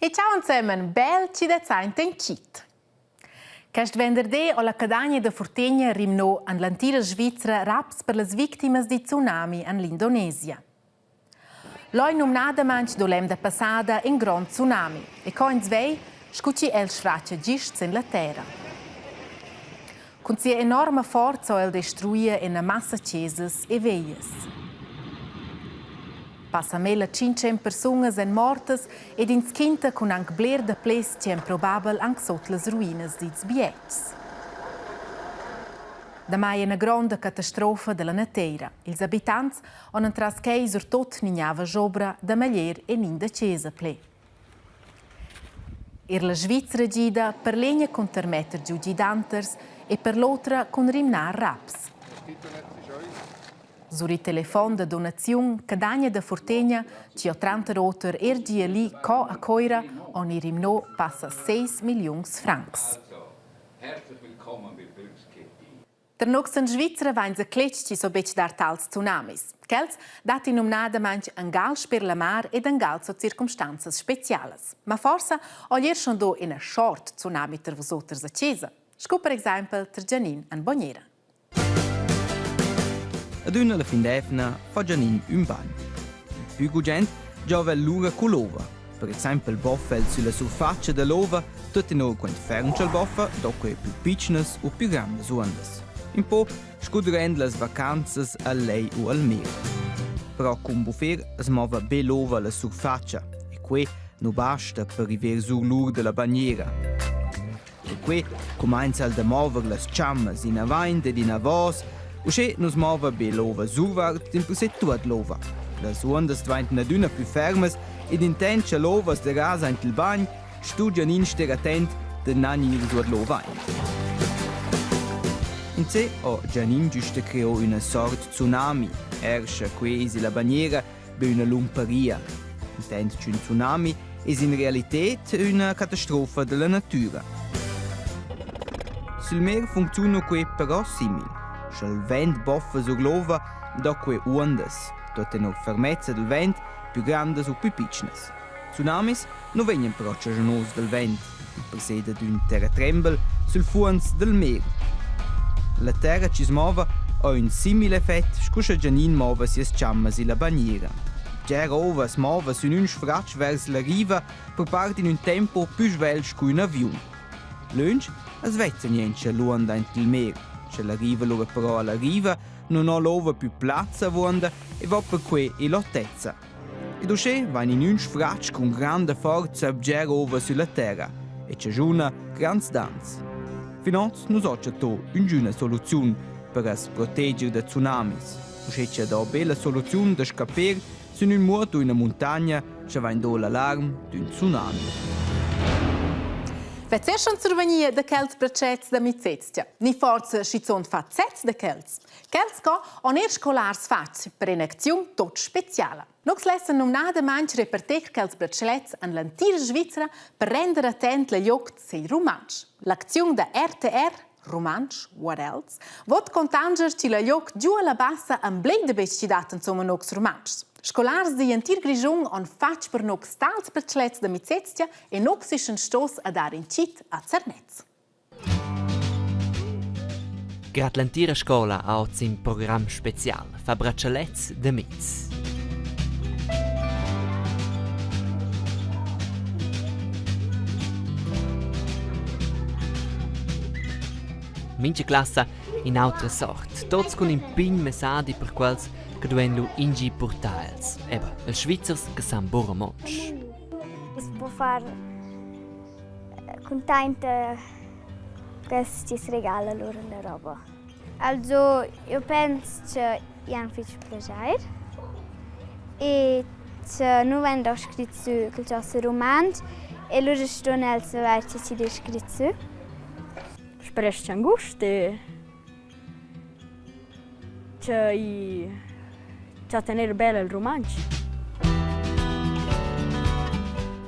E ciao insieme, bel ci da zain tencit. Quest venerdì alla Cadagna de Fortegna rimno an l'antira Svizzera raps per le vittime di tsunami in l'Indonesia. L'hai nominata manch dolem da passada in grand tsunami e coins vei scucci el sfraccia gists in la terra. Con sia enorme forza el destruia in una massa ceses e veies. Passa mela 500 persone sind mortes ed ins quinta con anche bler de ples cem probabel anche sotto le ruines di Zbiets. Da mai una grande catastrofa della natura. Ils abitanti hanno trascei sur tot nignava jobra da maglier e nin da cesa ple. La Svizzera gida per legna con termeter giù gidanters e per l'altra con rimnar raps. Sur il telefono di donazione, Cadagna da Fortegna, ci ha 30 roter ergia lì co a coira, ogni rimno passa 6 milioni francs. Der noxen Svizzera vain se cletsch so bec dar tals tsunamis. Kels dati nomnada manch un gals per la mar ed un gals o circumstanzas specialas. Ma forsa olier schon do in a short tsunami ter vosoters a cesa. Sco per esempio ter Gianin an Bonniera. Ad una la fin d'efna fa Gianin un bagno. Il più gugent giova l'ura con l'ova. Per esempio il boffel sulla surfaccia dell'ova, tutte noi quando ferncia il boffa, dopo è più piccines o più grandes ondas. Un po' scudrendo le vacanze a lei o al mare. Però con buffer si muove bene l'ova la surfaccia e qui non basta per arrivare sull'ur della bagniera. E qui comincia a muovere le ciamme in avanti ed in avos. Usce nos mova be l'ova survart in persettuat l'ova. Las ondas diventano aduna più fermes ed intentia l'ova de rasa in il bagn, studian in ster attent de nanir suat l'ova in. In se o Gianin giuste creò una sort tsunami, erscha quasi la bagniera be una lumperia. Intent un tsunami es in realität una catastrofa della natura. Sul mer funziona que però simil. Il vent boffa sur l'ova, dopo ondas, tutte no fermezza del vent, più grandi o più piccine. Tsunamis non vengono però cagionosi del vent, il presede d'un terratrembel sul fuans del mare. La terra ci si muove ha un simile effetto scuscia Gianin muove si sciamma la bagniera. Già ova si muove su un sfraccio verso la riva per parte in un tempo più svelto che un avione. Lunch svezza niente l'onda in il mare. Se la riva loro però alla riva non ha l'ova più piazza vonda e va per cui è l'altezza. E doce va in un sfraccio con grande forza a bgere ova sulla terra e c'è una grande danza. Finora non so c'è una soluzione per proteggere da tsunamis. Doce c'è da bella soluzione da scappare su un moto in una montagna c'è va in do l'allarme di un tsunami. Vet schon survenia de kels bracets da mitzeztia. Ni forza schizon facets de kels. Kels co on scolars fac per un'azione tot speciale. Nox lessen nomnada manch repertec kels bracets an l'antira Svizzera per rendere attent la jogt sei romansch. L'azione da RTR romansch, what else? Vot contanger ci la jogt giù alla bassa an blende bestidat insomma nox romanschs. Scolars di Antir Grigion on fac per nox tals bracets da mitzeztia e nox ischen stos a dar in cit a Zernetz. Grad l'antira scola ha oggi un programma speciale, fa braccialets de Mitz. Mince classa in altra sort, tots con impegn messadi per quals che duenlu ingi portails. Eba, els Schweizers che san bora monsch. Es può far contenta che ci regala loro la roba. Also, io penso che hanno fatto piacere e che non vengono scritto qualcosa romanzo e loro stanno al saper ci di scritto. Spreche anguste. C'è tenere bene il romanzo.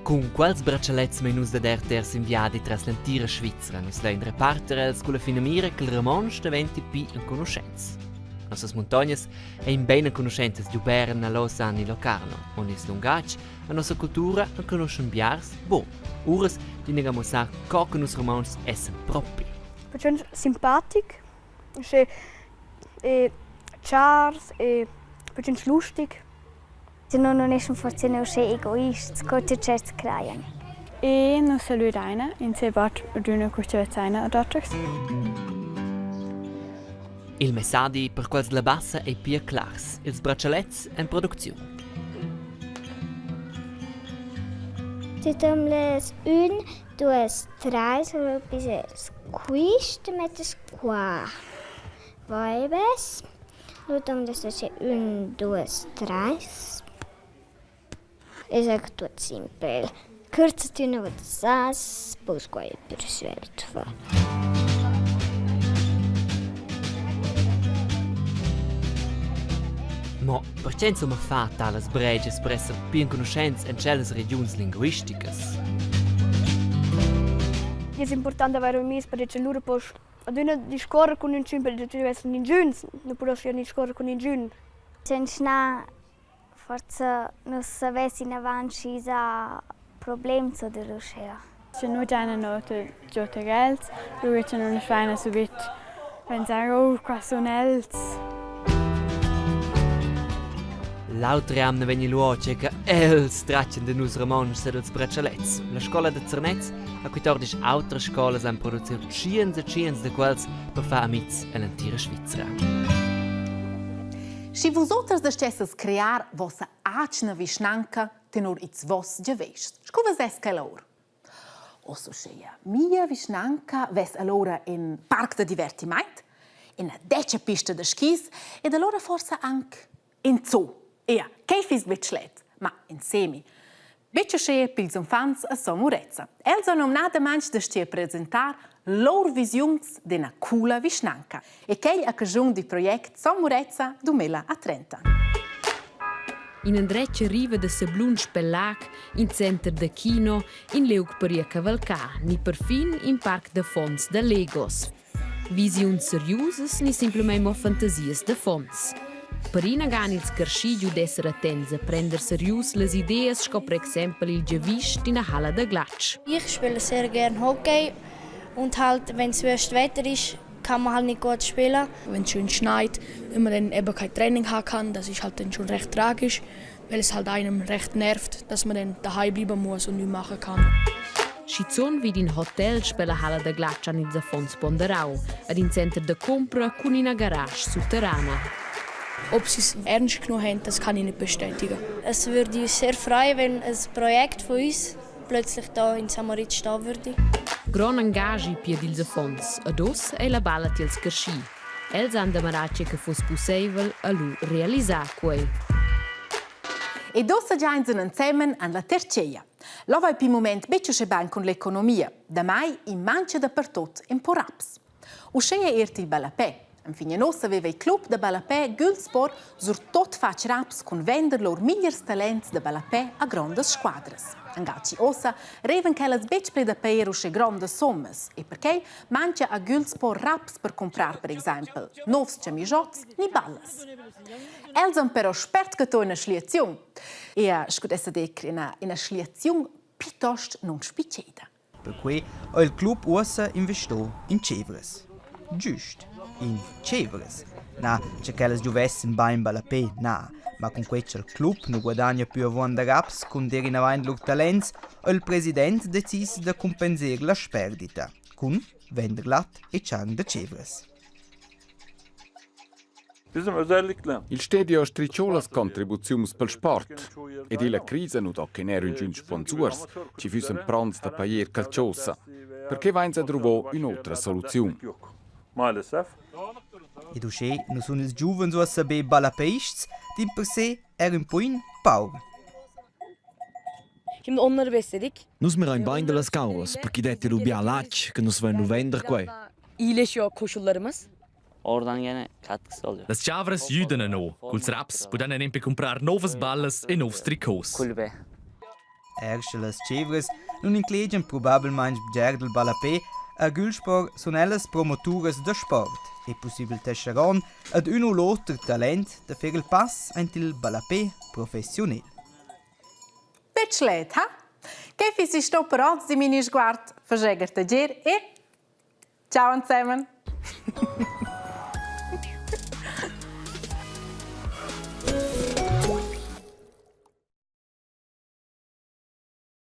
Con quals braccialets menus da RTR inviati tras l'antira Svizzera, nus lein reparter els con la finamira che il romanzo diventi pi in conoscenza. Nossas montanhas e in bene conoscenze di Berna, Lausanne e Locarno. Und is lungac, a nossa cultura a conoscen biars, bo. Ures, die negamo sa, coca nos romans essen propi. Perché simpatisch, Charles, perché lustig. Se non è forse non è egoist, cosa c'è da creare. E non se lui daina, in se bat d'una custovezzaina ad altres. Il messadi per quels la bassa e pia clars, ils braccialets en produzione. Sitten les 1, 2, 3, so bis quist met es qua. Vaibes. Lutam les 1, 2, 3. Esatto, tutto simpel. Kurz tun wat sas, pos quai per svelt fa. Ma perché insomma fa tales breges per esser pien conoscenze en celles regions linguisticas? È importante avere un mis perché loro pos ad una di scorre con un simpel di essere in giuns, non può essere di scorre con in giun. Senza forse non sapessi in avanti a problemi zu der Russia. Se nu deine note giote geld, lui c'è una schweine so bit. Wenn sagen, oh, qua son els. L'altre amne vegni luoce che els traccian de nus romans sed els braccialets. La scola de Zernetz a 14 altre scolas han produziert ciens de quels per fa amics en l'antira Svizzera. Si vosotres descessas crear vossa acna visnanca tenor its vos gevest. Scovas es che lor? Osso scheia, mia visnanca ves allora in parc de divertiment, in a deccia pista de skis ed allora forse anche in zoo. Che fis bitschlet, ma insemi. Bitche scheia pils infants a Somurezza. Els hanno nada manch de stia presentar lor visiuns d'una cula visnanca e ch'ei a cagiun di project Somurezza 2030. In Andreccia riva de Sablun Spellac, in center de Kino, in Leug per a cavalcar, ni perfin in parc de fons de Legos. Visiuns seriusas ni simplement fantasias de fons. Per ina gan ils carscigiu d'esser attents a prender serius les ideas sco per exempel il Gevist in a Halle de Glatsch. Ich spiele sehr gern Hockey und halt, wenn es wüst Wetter ist, kann man halt nicht gut spielen. Wenn es schön schneit, wenn man dann eben kein Training haben kann, das ist halt dann schon recht tragisch, weil es halt einem recht nervt, dass man dann daheim bleiben muss und nichts machen kann. Schizon vid in hotel spela Halle de Glatsch an il Zafons Ponderau, ad in center de compra cun ina garage sotterrana. Ob sie es ernst genommen haben, das kann ich nicht bestätigen. Es würde uns sehr freuen, wenn ein Projekt von uns plötzlich hier in Samarit stehen würde. Gran engagi pia dil Zafons, ad os e la balla tils carsci. Els han demarat che fos possibel a lu realisar quei. E dossa giainzen insieme alla terceia. Lo vai per moment becce ben con l'economia, da mai in mancia dappertut in poraps. Usceia erti il balapè. Infine nos aveva il club de balapè Gülspor sur tot fac raps con vender lor migliors talents de balapè a grandes squadras. Angaci ossa reven che las bec ple da pair usce grandes sommes e perché mangia a Gülspor raps per comprar per esempio novs camisots ni ballas. Els han però spert che to in a schliaziun e scudessa dec in a schliaziun piuttosto non spiceda. Per cui ha il club ussa investò in Cevres. Giust. In Cevres. Na, c'è che le giovessero ben balapè, na. Ma con questo il club non guadagna più a vender raps con der in avanti loro talents e il presidente decise di compensare la sperdita con vender lat e cian de Cevres. Il stadio stricciola contribuzioni pel sport ed la crisi non tocca nero in giun sponsors ci fu un pranzo da paier calciosa perché va in a trovare un'altra soluzione. Ed uscì non sono i giovani a sapere balapeists, di per sé era un po' in paura. Kim onder bessedik. Nus mir ein bein de las cauras, perché dette lubia lac che nus vennu vender quei. İyileşiyor koşullarımız. Oradan gene katkısı oluyor. Las chavras jüden no, culs raps poden nempe comprar novas ballas e novs tricôs. Kulbe. Erst las Cevres non inclegen probabilmente bger del balapè a Gülspor son elles promoturas de sport è possibile tesceron ad un o l'altro talent da fare il pass il balapé professionale. Petschlet, ha? Che si sto per oggi mini sguard, verzeger te e ciao insieme.